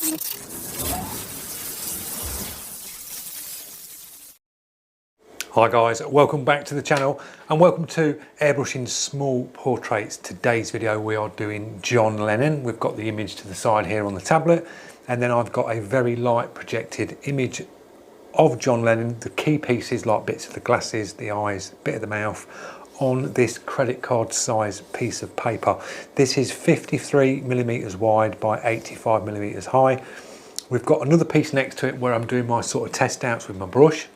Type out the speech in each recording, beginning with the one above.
Hi guys, welcome back to the channel and welcome to Airbrushing Small Portraits. Today's video we are doing John Lennon. We've got the image to the side here on the tablet, and then I've got a very light projected image of John Lennon, the key pieces like bits of the glasses, the eyes, bit of the mouth, on this credit card size piece of paper. This is 53mm wide by 85mm high. We've got another piece next to it where I'm doing my sort of test outs with my brush.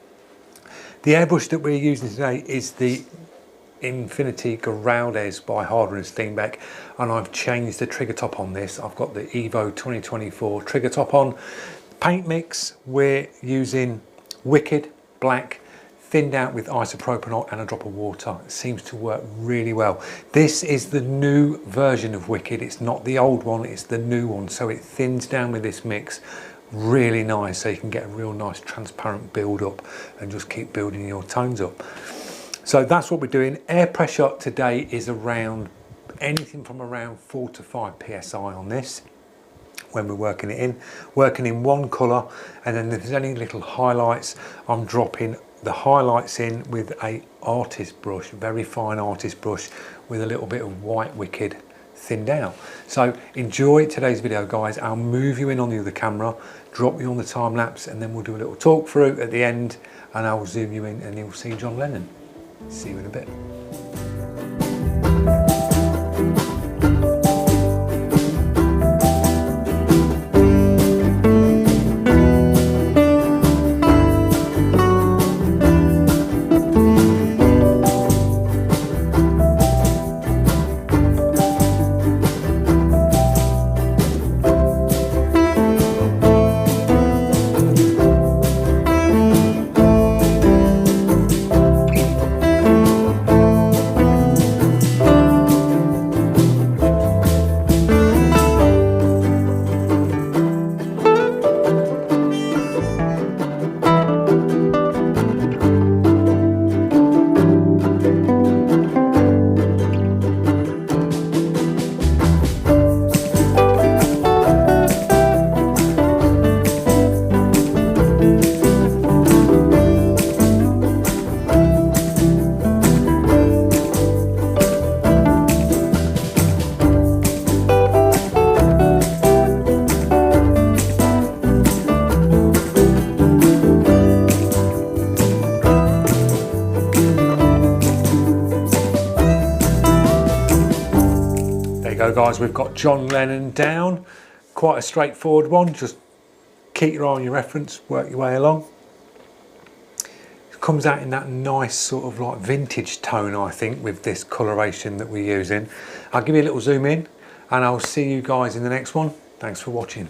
The airbrush that we're using today is the Infinity Geraldez by Harder and Steenbeck, and I've changed the trigger top on this. I've got the Evo 2024 trigger top on. Paint mix, we're using Wicked Black, thinned out with isopropanol and a drop of water. It seems to work really well. This is the new version of Wicked. It's not the old one, it's the new one. So it thins down with this mix. Really nice, so you can get a real nice transparent build up and just keep building your tones up. So that's what we're doing. Air pressure today is around anything from around 4 to 5 psi on this when we're working in one colour, and then if there's any little highlights, I'm dropping the highlights in with a artist brush, very fine artist brush with a little bit of white Wicked thinned out. So enjoy today's video guys. I'll move you in on the other camera, drop you on the time lapse, and then we'll do a little talk through at the end, and I'll zoom you in and you'll see John Lennon. See you in a bit. Go guys, we've got John Lennon down. Quite a straightforward one, just keep your eye on your reference, work your way along. It comes out in that nice sort of like vintage tone, I think, with this coloration that we're using. I'll give you a little zoom in and I'll see you guys in the next one. Thanks for watching.